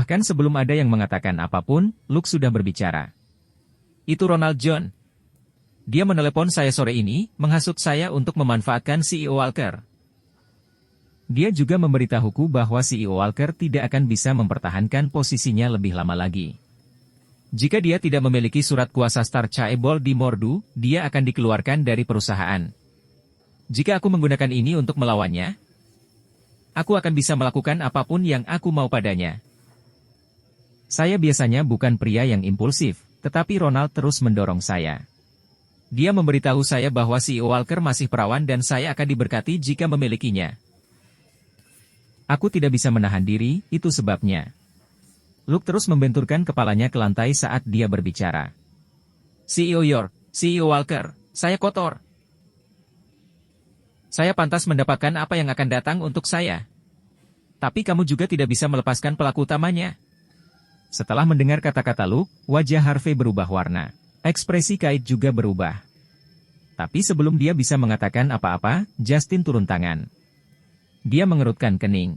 Bahkan sebelum ada yang mengatakan apapun, Luke sudah berbicara. Itu Ronald John. Dia menelepon saya sore ini, menghasut saya untuk memanfaatkan CEO Walker. Dia juga memberitahuku bahwa CEO Walker tidak akan bisa mempertahankan posisinya lebih lama lagi. Jika dia tidak memiliki surat kuasa Star Chaebol di Mordu, dia akan dikeluarkan dari perusahaan. Jika aku menggunakan ini untuk melawannya, aku akan bisa melakukan apapun yang aku mau padanya. Saya biasanya bukan pria yang impulsif, tetapi Ronald terus mendorong saya. Dia memberitahu saya bahwa CEO Walker masih perawan dan saya akan diberkati jika memilikinya. Aku tidak bisa menahan diri, itu sebabnya. Luke terus membenturkan kepalanya ke lantai saat dia berbicara. CEO York, CEO Walker, saya kotor. Saya pantas mendapatkan apa yang akan datang untuk saya. Tapi kamu juga tidak bisa melepaskan pelaku utamanya. Setelah mendengar kata-kata Luke, wajah Harvey berubah warna. Ekspresi Kate juga berubah. Tapi sebelum dia bisa mengatakan apa-apa, Justin turun tangan. Dia mengerutkan kening.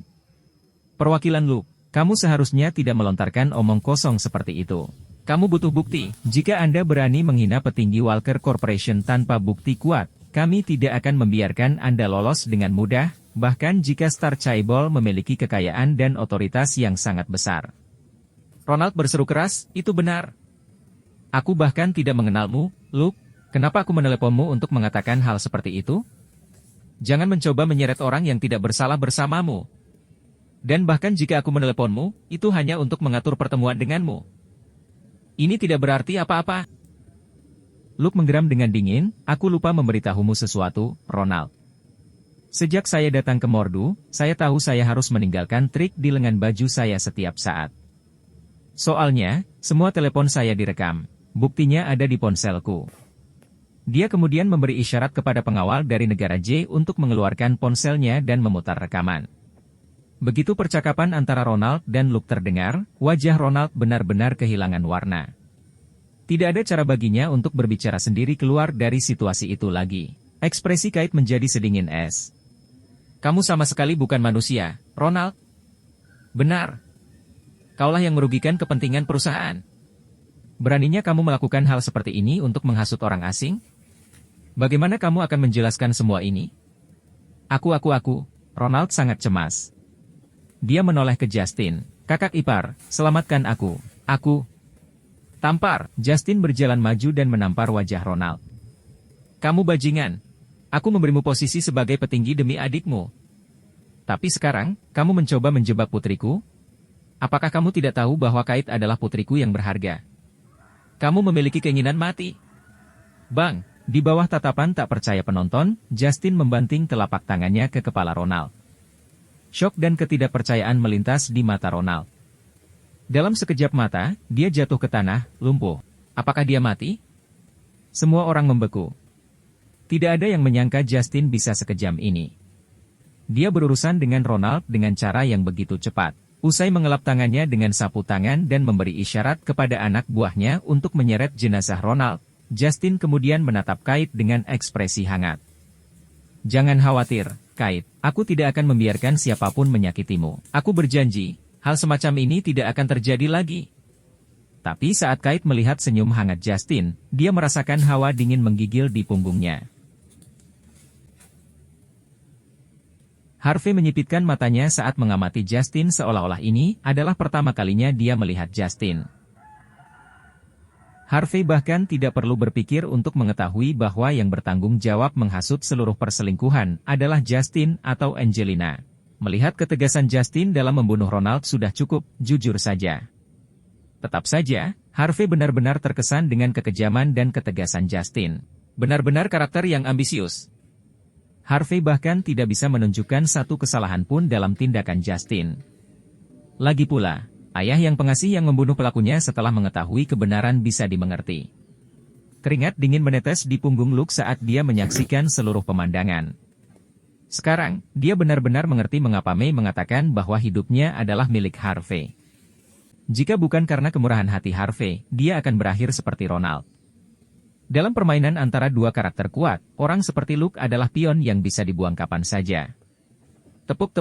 Perwakilan Luke, kamu seharusnya tidak melontarkan omong kosong seperti itu. Kamu butuh bukti. Jika Anda berani menghina petinggi Walker Corporation tanpa bukti kuat, kami tidak akan membiarkan Anda lolos dengan mudah, bahkan jika Star Chaebol memiliki kekayaan dan otoritas yang sangat besar. Ronald berseru keras, itu benar. Aku bahkan tidak mengenalmu, Luke. Kenapa aku meneleponmu untuk mengatakan hal seperti itu? Jangan mencoba menyeret orang yang tidak bersalah bersamamu. Dan bahkan jika aku meneleponmu, itu hanya untuk mengatur pertemuan denganmu. Ini tidak berarti apa-apa. Luke menggeram dengan dingin, aku lupa memberitahumu sesuatu, Ronald. Sejak saya datang ke Mordu, saya tahu saya harus meninggalkan trik di lengan baju saya setiap saat. Soalnya, semua telepon saya direkam. Buktinya ada di ponselku. Dia kemudian memberi isyarat kepada pengawal dari negara J untuk mengeluarkan ponselnya dan memutar rekaman. Begitu percakapan antara Ronald dan Luke terdengar, wajah Ronald benar-benar kehilangan warna. Tidak ada cara baginya untuk berbicara sendiri keluar dari situasi itu lagi. Ekspresi Kate menjadi sedingin es. Kamu sama sekali bukan manusia, Ronald. Benar. Kaulah yang merugikan kepentingan perusahaan. Beraninya kamu melakukan hal seperti ini untuk menghasut orang asing? Bagaimana kamu akan menjelaskan semua ini? Aku. Ronald sangat cemas. Dia menoleh ke Justin. Kakak ipar, selamatkan aku. Aku. Tampar. Justin berjalan maju dan menampar wajah Ronald. Kamu bajingan. Aku memberimu posisi sebagai petinggi demi adikmu. Tapi sekarang, kamu mencoba menjebak putriku? Apakah kamu tidak tahu bahwa Kate adalah putriku yang berharga? Kamu memiliki keinginan mati. Bang, di bawah tatapan tak percaya penonton, Justin membanting telapak tangannya ke kepala Ronald. Syok dan ketidakpercayaan melintas di mata Ronald. Dalam sekejap mata, dia jatuh ke tanah, lumpuh. Apakah dia mati? Semua orang membeku. Tidak ada yang menyangka Justin bisa sekejam ini. Dia berurusan dengan Ronald dengan cara yang begitu cepat. Usai mengelap tangannya dengan sapu tangan dan memberi isyarat kepada anak buahnya untuk menyeret jenazah Ronald, Justin kemudian menatap Kate dengan ekspresi hangat. Jangan khawatir, Kate, aku tidak akan membiarkan siapapun menyakitimu. Aku berjanji, hal semacam ini tidak akan terjadi lagi. Tapi saat Kate melihat senyum hangat Justin, dia merasakan hawa dingin menggigil di punggungnya. Harvey menyipitkan matanya saat mengamati Justin seolah-olah ini adalah pertama kalinya dia melihat Justin. Harvey bahkan tidak perlu berpikir untuk mengetahui bahwa yang bertanggung jawab menghasut seluruh perselingkuhan adalah Justin atau Angelina. Melihat ketegasan Justin dalam membunuh Ronald sudah cukup, jujur saja. Tetap saja, Harvey benar-benar terkesan dengan kekejaman dan ketegasan Justin. Benar-benar karakter yang ambisius. Harvey bahkan tidak bisa menunjukkan satu kesalahan pun dalam tindakan Justin. Lagi pula, ayah yang pengasih yang membunuh pelakunya setelah mengetahui kebenaran bisa dimengerti. Keringat dingin menetes di punggung Luke saat dia menyaksikan seluruh pemandangan. Sekarang, dia benar-benar mengerti mengapa May mengatakan bahwa hidupnya adalah milik Harvey. Jika bukan karena kemurahan hati Harvey, dia akan berakhir seperti Ronald. Dalam permainan antara dua karakter kuat, orang seperti Luke adalah pion yang bisa dibuang kapan saja. Tepuk.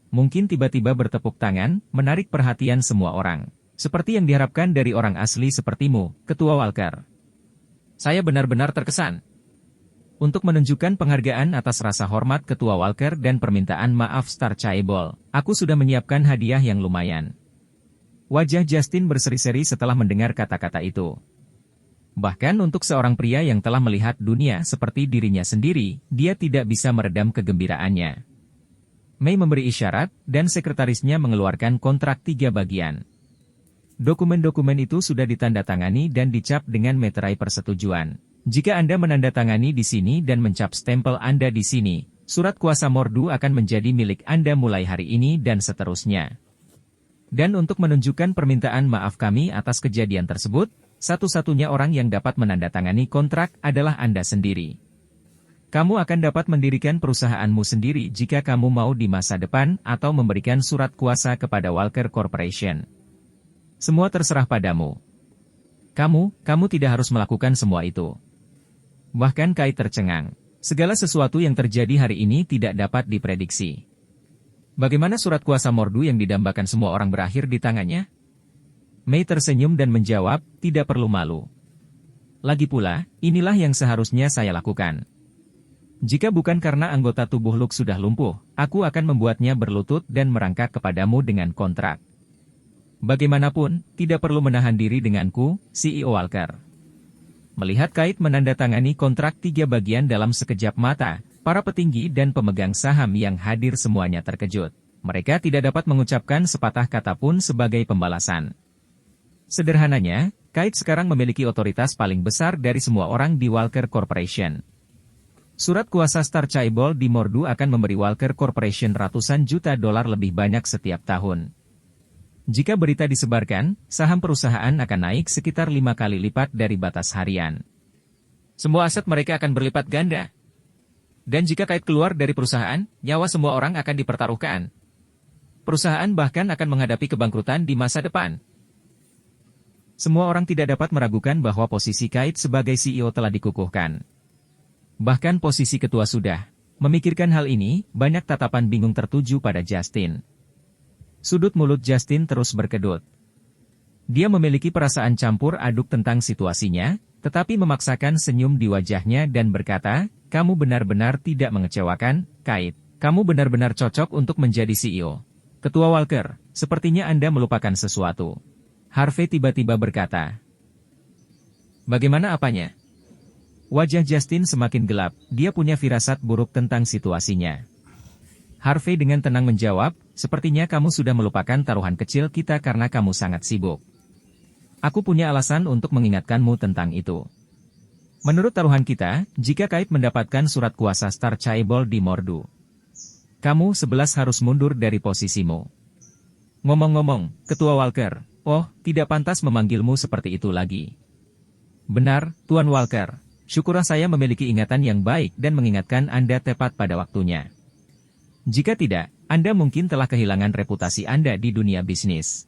Mungkin tiba-tiba bertepuk tangan, menarik perhatian semua orang. Seperti yang diharapkan dari orang asli sepertimu, Ketua Walker. Saya benar-benar terkesan. Untuk menunjukkan penghargaan atas rasa hormat Ketua Walker dan permintaan maaf Star Chaebol, aku sudah menyiapkan hadiah yang lumayan. Wajah Justin berseri-seri setelah mendengar kata-kata itu. Bahkan untuk seorang pria yang telah melihat dunia seperti dirinya sendiri, dia tidak bisa meredam kegembiraannya. Mei memberi isyarat, dan sekretarisnya mengeluarkan kontrak 3 bagian. Dokumen-dokumen itu sudah ditandatangani dan dicap dengan meterai persetujuan. Jika Anda menandatangani di sini dan mencap stempel Anda di sini, surat kuasa Mordu akan menjadi milik Anda mulai hari ini dan seterusnya. Dan untuk menunjukkan permintaan maaf kami atas kejadian tersebut, satu-satunya orang yang dapat menandatangani kontrak adalah Anda sendiri. Kamu akan dapat mendirikan perusahaanmu sendiri jika kamu mau di masa depan atau memberikan surat kuasa kepada Walker Corporation. Semua terserah padamu. Kamu tidak harus melakukan semua itu. Bahkan Kait tercengang. Segala sesuatu yang terjadi hari ini tidak dapat diprediksi. Bagaimana surat kuasa Mordu yang didambakan semua orang berakhir di tangannya? Mei tersenyum dan menjawab, tidak perlu malu. Lagi pula, inilah yang seharusnya saya lakukan. Jika bukan karena anggota tubuh Luke sudah lumpuh, aku akan membuatnya berlutut dan merangkak kepadamu dengan kontrak. Bagaimanapun, tidak perlu menahan diri denganku, CEO Walker. Melihat Kait menandatangani kontrak 3 bagian dalam sekejap mata, para petinggi dan pemegang saham yang hadir semuanya terkejut. Mereka tidak dapat mengucapkan sepatah kata pun sebagai pembalasan. Sederhananya, Kait sekarang memiliki otoritas paling besar dari semua orang di Walker Corporation. Surat kuasa Star Chaebol di Mordu akan memberi Walker Corporation ratusan juta dolar lebih banyak setiap tahun. Jika berita disebarkan, saham perusahaan akan naik sekitar 5 kali lipat dari batas harian. Semua aset mereka akan berlipat ganda. Dan jika Kait keluar dari perusahaan, nyawa semua orang akan dipertaruhkan. Perusahaan bahkan akan menghadapi kebangkrutan di masa depan. Semua orang tidak dapat meragukan bahwa posisi Kait sebagai CEO telah dikukuhkan. Bahkan posisi ketua sudah. Memikirkan hal ini, banyak tatapan bingung tertuju pada Justin. Sudut mulut Justin terus berkedut. Dia memiliki perasaan campur aduk tentang situasinya, tetapi memaksakan senyum di wajahnya dan berkata, kamu benar-benar tidak mengecewakan, Kait. Kamu benar-benar cocok untuk menjadi CEO. Ketua Walker, sepertinya Anda melupakan sesuatu. Harvey tiba-tiba berkata. Bagaimana apanya? Wajah Justin semakin gelap, dia punya firasat buruk tentang situasinya. Harvey dengan tenang menjawab, sepertinya kamu sudah melupakan taruhan kecil kita karena kamu sangat sibuk. Aku punya alasan untuk mengingatkanmu tentang itu. Menurut taruhan kita, jika Kait mendapatkan surat kuasa Star Chaebol di Mordu, kamu 11 harus mundur dari posisimu. Ngomong-ngomong, Ketua Walker, oh, tidak pantas memanggilmu seperti itu lagi. Benar, Tuan Walker. Syukurlah saya memiliki ingatan yang baik dan mengingatkan Anda tepat pada waktunya. Jika tidak, Anda mungkin telah kehilangan reputasi Anda di dunia bisnis.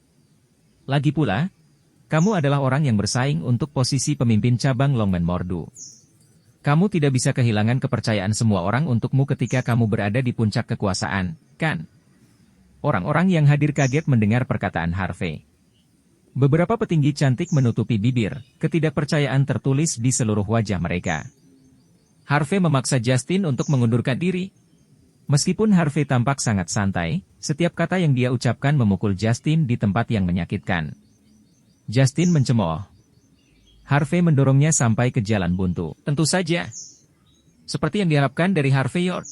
Lagi pula, kamu adalah orang yang bersaing untuk posisi pemimpin cabang Longmen Mordu. Kamu tidak bisa kehilangan kepercayaan semua orang untukmu ketika kamu berada di puncak kekuasaan, kan? Orang-orang yang hadir kaget mendengar perkataan Harvey. Beberapa petinggi cantik menutupi bibir, ketidakpercayaan tertulis di seluruh wajah mereka. Harvey memaksa Justin untuk mengundurkan diri. Meskipun Harvey tampak sangat santai, setiap kata yang dia ucapkan memukul Justin di tempat yang menyakitkan. Justin mencemooh. Harvey mendorongnya sampai ke jalan buntu. Tentu saja. Seperti yang diharapkan dari Harvey York.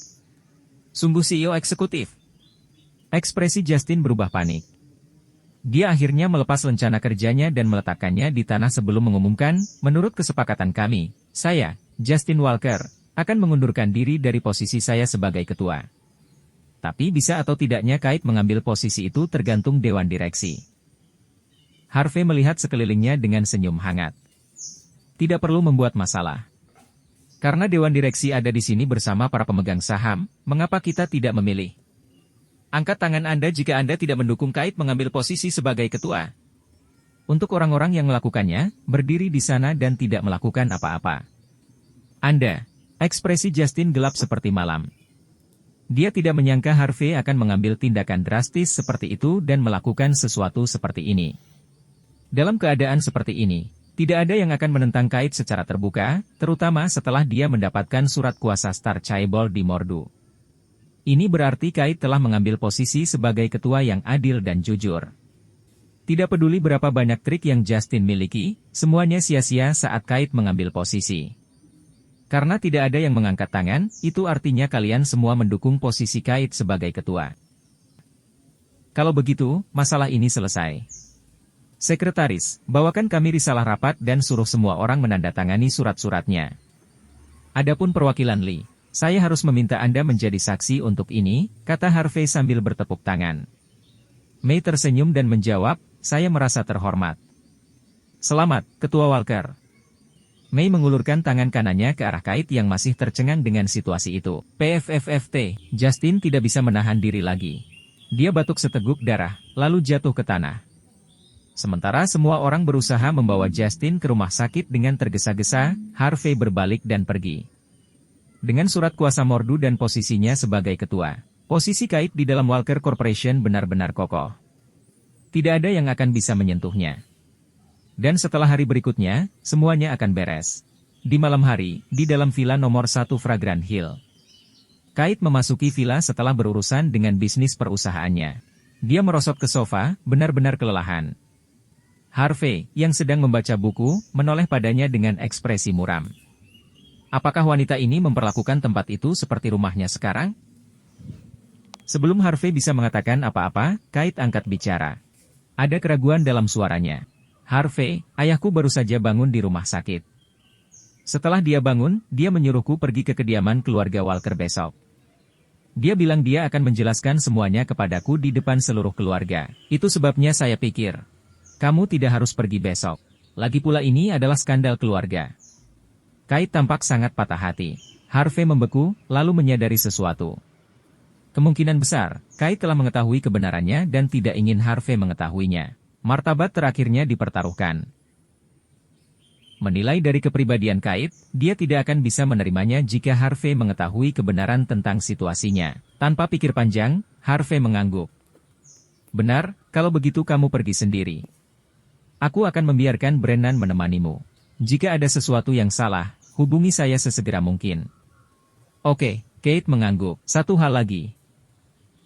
Sungguh CEO eksekutif. Ekspresi Justin berubah panik. Dia akhirnya melepas lencana kerjanya dan meletakkannya di tanah sebelum mengumumkan, menurut kesepakatan kami, saya, Justin Walker, akan mengundurkan diri dari posisi saya sebagai ketua. Tapi bisa atau tidaknya Kait mengambil posisi itu tergantung Dewan Direksi. Harvey melihat sekelilingnya dengan senyum hangat. Tidak perlu membuat masalah. Karena Dewan Direksi ada di sini bersama para pemegang saham, mengapa kita tidak memilih? Angkat tangan Anda jika Anda tidak mendukung Kait mengambil posisi sebagai ketua. Untuk orang-orang yang melakukannya, berdiri di sana dan tidak melakukan apa-apa. Anda, ekspresi Justin gelap seperti malam. Dia tidak menyangka Harvey akan mengambil tindakan drastis seperti itu dan melakukan sesuatu seperti ini. Dalam keadaan seperti ini, tidak ada yang akan menentang Kate secara terbuka, terutama setelah dia mendapatkan surat kuasa Star Chaebol di Mordu. Ini berarti Kate telah mengambil posisi sebagai ketua yang adil dan jujur. Tidak peduli berapa banyak trik yang Justin miliki, semuanya sia-sia saat Kate mengambil posisi. Karena tidak ada yang mengangkat tangan, itu artinya kalian semua mendukung posisi Kate sebagai ketua. Kalau begitu, masalah ini selesai. Sekretaris, bawakan kami risalah rapat dan suruh semua orang menandatangani surat-suratnya. Adapun perwakilan Lee, saya harus meminta Anda menjadi saksi untuk ini, kata Harvey sambil bertepuk tangan. Mei tersenyum dan menjawab, saya merasa terhormat. Selamat, Ketua Walker. Mei mengulurkan tangan kanannya ke arah Kate yang masih tercengang dengan situasi itu. PFFFT, Justin tidak bisa menahan diri lagi. Dia batuk seteguk darah, lalu jatuh ke tanah. Sementara semua orang berusaha membawa Justin ke rumah sakit dengan tergesa-gesa, Harvey berbalik dan pergi. Dengan surat kuasa Mordu dan posisinya sebagai ketua, posisi Kate di dalam Walker Corporation benar-benar kokoh. Tidak ada yang akan bisa menyentuhnya. Dan setelah hari berikutnya, semuanya akan beres. Di malam hari, di dalam villa nomor 1 Fragrant Hill. Kate memasuki villa setelah berurusan dengan bisnis perusahaannya. Dia merosot ke sofa, benar-benar kelelahan. Harvey, yang sedang membaca buku, menoleh padanya dengan ekspresi muram. Apakah wanita ini memperlakukan tempat itu seperti rumahnya sekarang? Sebelum Harvey bisa mengatakan apa-apa, Kate angkat bicara. Ada keraguan dalam suaranya. Harvey, ayahku baru saja bangun di rumah sakit. Setelah dia bangun, dia menyuruhku pergi ke kediaman keluarga Walker besok. Dia bilang dia akan menjelaskan semuanya kepadaku di depan seluruh keluarga. Itu sebabnya saya pikir, kamu tidak harus pergi besok. Lagi pula ini adalah skandal keluarga. Kate tampak sangat patah hati. Harvey membeku, lalu menyadari sesuatu. Kemungkinan besar, Kate telah mengetahui kebenarannya dan tidak ingin Harvey mengetahuinya. Martabat terakhirnya dipertaruhkan. Menilai dari kepribadian Kate, dia tidak akan bisa menerimanya jika Harvey mengetahui kebenaran tentang situasinya. Tanpa pikir panjang, Harvey mengangguk. Benar, kalau begitu kamu pergi sendiri. Aku akan membiarkan Brennan menemanimu. Jika ada sesuatu yang salah, hubungi saya sesegera mungkin. Oke, Kate mengangguk. Satu hal lagi.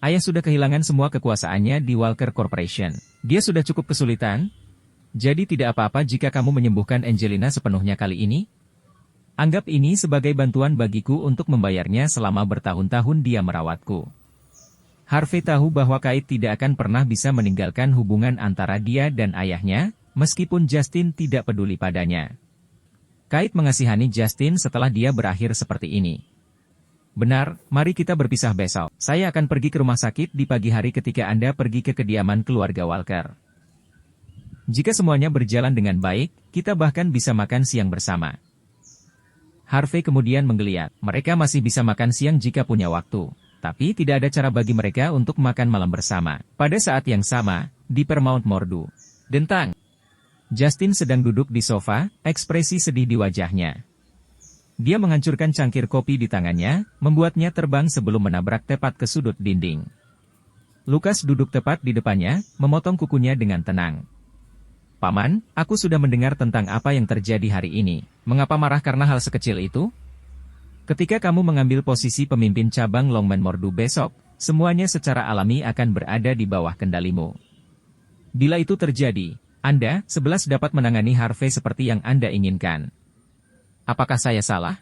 Ayah sudah kehilangan semua kekuasaannya di Walker Corporation. Dia sudah cukup kesulitan. Jadi tidak apa-apa jika kamu menyembuhkan Angelina sepenuhnya kali ini. Anggap ini sebagai bantuan bagiku untuk membayarnya selama bertahun-tahun dia merawatku. Harvey tahu bahwa Kate tidak akan pernah bisa meninggalkan hubungan antara dia dan ayahnya, meskipun Justin tidak peduli padanya. Kate mengasihani Justin setelah dia berakhir seperti ini. Benar, mari kita berpisah besok. Saya akan pergi ke rumah sakit di pagi hari ketika Anda pergi ke kediaman keluarga Walker. Jika semuanya berjalan dengan baik, kita bahkan bisa makan siang bersama. Harvey kemudian menggeliat. Mereka masih bisa makan siang jika punya waktu. Tapi tidak ada cara bagi mereka untuk makan malam bersama. Pada saat yang sama, di Paramount Mordu. Dentang. Justin sedang duduk di sofa, ekspresi sedih di wajahnya. Dia menghancurkan cangkir kopi di tangannya, membuatnya terbang sebelum menabrak tepat ke sudut dinding. Lucas duduk tepat di depannya, memotong kukunya dengan tenang. Paman, aku sudah mendengar tentang apa yang terjadi hari ini. Mengapa marah karena hal sekecil itu? Ketika kamu mengambil posisi pemimpin cabang Longman Mordu besok, semuanya secara alami akan berada di bawah kendalimu. Bila itu terjadi, Anda, 11 dapat menangani Harvey seperti yang Anda inginkan. Apakah saya salah?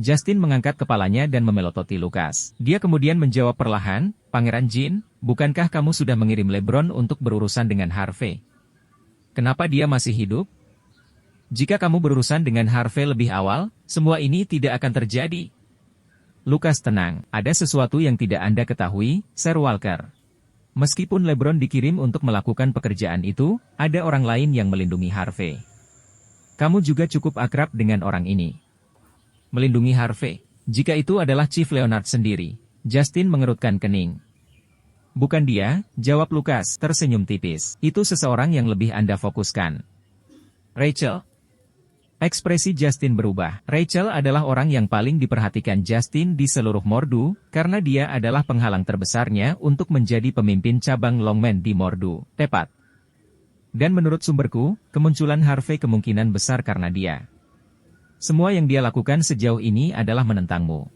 Justin mengangkat kepalanya dan memelototi Lucas. Dia kemudian menjawab perlahan, Pangeran Jin, bukankah kamu sudah mengirim LeBron untuk berurusan dengan Harvey? Kenapa dia masih hidup? Jika kamu berurusan dengan Harvey lebih awal, semua ini tidak akan terjadi. Lucas tenang, ada sesuatu yang tidak Anda ketahui, Sir Walker. Meskipun LeBron dikirim untuk melakukan pekerjaan itu, ada orang lain yang melindungi Harvey. Kamu juga cukup akrab dengan orang ini. Melindungi Harvey. Jika itu adalah Chief Leonard sendiri, Justin mengerutkan kening. Bukan dia, jawab Lucas, tersenyum tipis. Itu seseorang yang lebih Anda fokuskan. Rachel. Ekspresi Justin berubah. Rachel adalah orang yang paling diperhatikan Justin di seluruh Mordu, karena dia adalah penghalang terbesarnya untuk menjadi pemimpin cabang Longmen di Mordu. Tepat. Dan menurut sumberku, kemunculan Harvey kemungkinan besar karena dia. Semua yang dia lakukan sejauh ini adalah menentangmu.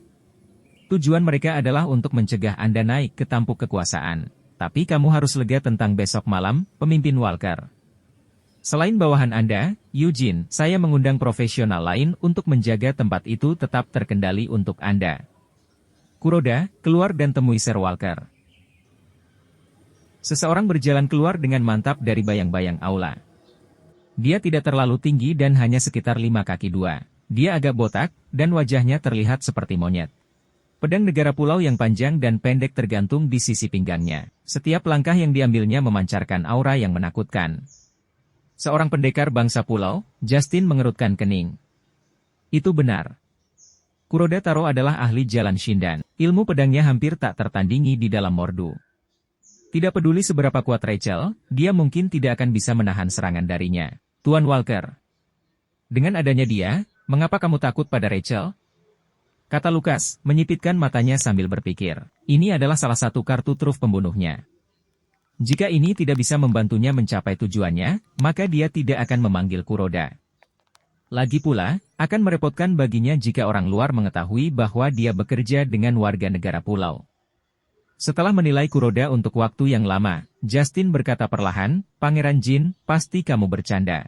Tujuan mereka adalah untuk mencegah Anda naik ke tampuk kekuasaan. Tapi kamu harus lega tentang besok malam, pemimpin Walker. Selain bawahan Anda, Eugene, saya mengundang profesional lain untuk menjaga tempat itu tetap terkendali untuk Anda. Kuroda, keluar dan temui Sir Walker. Seseorang berjalan keluar dengan mantap dari bayang-bayang aula. Dia tidak terlalu tinggi dan hanya sekitar 5 kaki 2. Dia agak botak, dan wajahnya terlihat seperti monyet. Pedang negara pulau yang panjang dan pendek tergantung di sisi pinggangnya. Setiap langkah yang diambilnya memancarkan aura yang menakutkan. Seorang pendekar bangsa pulau, Justin mengerutkan kening. Itu benar. Kuroda Taro adalah ahli jalan Shindan. Ilmu pedangnya hampir tak tertandingi di dalam Mordu. Tidak peduli seberapa kuat Rachel, dia mungkin tidak akan bisa menahan serangan darinya. Tuan Walker. Dengan adanya dia, mengapa kamu takut pada Rachel? Kata Lucas, menyipitkan matanya sambil berpikir. Ini adalah salah satu kartu truf pembunuhnya. Jika ini tidak bisa membantunya mencapai tujuannya, maka dia tidak akan memanggil Kuroda. Lagi pula, akan merepotkan baginya jika orang luar mengetahui bahwa dia bekerja dengan warga negara pulau. Setelah menilai Kuroda untuk waktu yang lama, Justin berkata perlahan, Pangeran Jin, pasti kamu bercanda.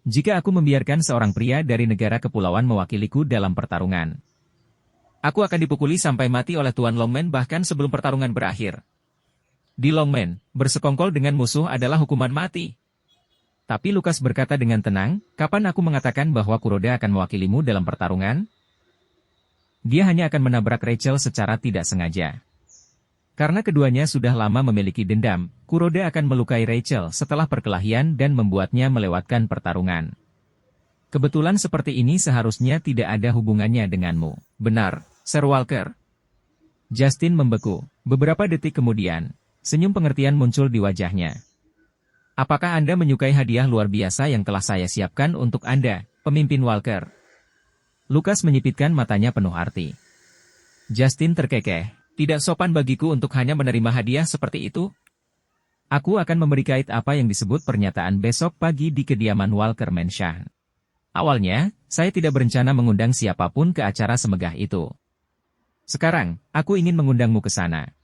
Jika aku membiarkan seorang pria dari negara kepulauan mewakiliku dalam pertarungan, aku akan dipukuli sampai mati oleh Tuan Longmen bahkan sebelum pertarungan berakhir. Di Longmen, bersekongkol dengan musuh adalah hukuman mati. Tapi Lucas berkata dengan tenang, kapan aku mengatakan bahwa Kuroda akan mewakilimu dalam pertarungan? Dia hanya akan menabrak Rachel secara tidak sengaja. Karena keduanya sudah lama memiliki dendam, Kuroda akan melukai Rachel setelah perkelahian dan membuatnya melewatkan pertarungan. Kebetulan seperti ini seharusnya tidak ada hubungannya denganmu. Benar, Sir Walker. Justin membeku. Beberapa detik kemudian, senyum pengertian muncul di wajahnya. Apakah Anda menyukai hadiah luar biasa yang telah saya siapkan untuk Anda, pemimpin Walker? Lucas menyipitkan matanya penuh arti. Justin terkekeh. Tidak sopan bagiku untuk hanya menerima hadiah seperti itu. Aku akan memberi kait apa yang disebut pernyataan besok pagi di kediaman Walker Mansion. Awalnya, saya tidak berencana mengundang siapapun ke acara semegah itu. Sekarang, aku ingin mengundangmu ke sana.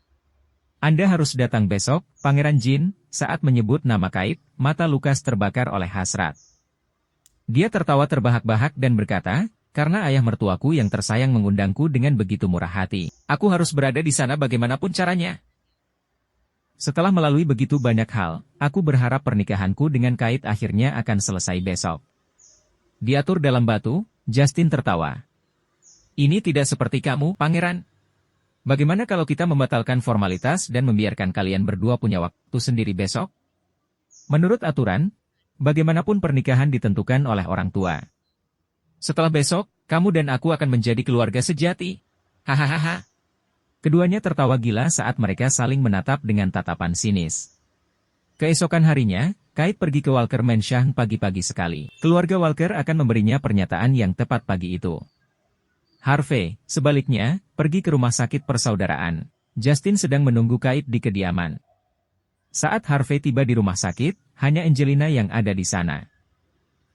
Anda harus datang besok, Pangeran Jin. Saat menyebut nama Kait, mata Lucas terbakar oleh hasrat. Dia tertawa terbahak-bahak dan berkata, karena ayah mertuaku yang tersayang mengundangku dengan begitu murah hati, aku harus berada di sana bagaimanapun caranya. Setelah melalui begitu banyak hal, aku berharap pernikahanku dengan Kait akhirnya akan selesai besok. Diatur dalam batu, Justin tertawa. Ini tidak seperti kamu, Pangeran. Bagaimana kalau kita membatalkan formalitas dan membiarkan kalian berdua punya waktu sendiri besok? Menurut aturan, bagaimanapun pernikahan ditentukan oleh orang tua. Setelah besok, kamu dan aku akan menjadi keluarga sejati. Hahaha. Keduanya tertawa gila saat mereka saling menatap dengan tatapan sinis. Keesokan harinya, Kait pergi ke Walker Mansion pagi-pagi sekali. Keluarga Walker akan memberinya pernyataan yang tepat pagi itu. Harvey, sebaliknya, pergi ke rumah sakit persaudaraan. Justin sedang menunggu Kait di kediaman. Saat Harvey tiba di rumah sakit, hanya Angelina yang ada di sana.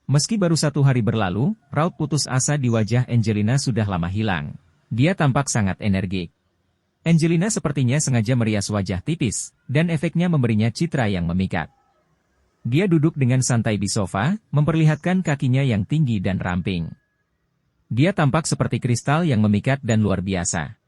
Meski baru 1 hari berlalu, raut putus asa di wajah Angelina sudah lama hilang. Dia tampak sangat energik. Angelina sepertinya sengaja merias wajah tipis, dan efeknya memberinya citra yang memikat. Dia duduk dengan santai di sofa, memperlihatkan kakinya yang tinggi dan ramping. Dia tampak seperti kristal yang memikat dan luar biasa.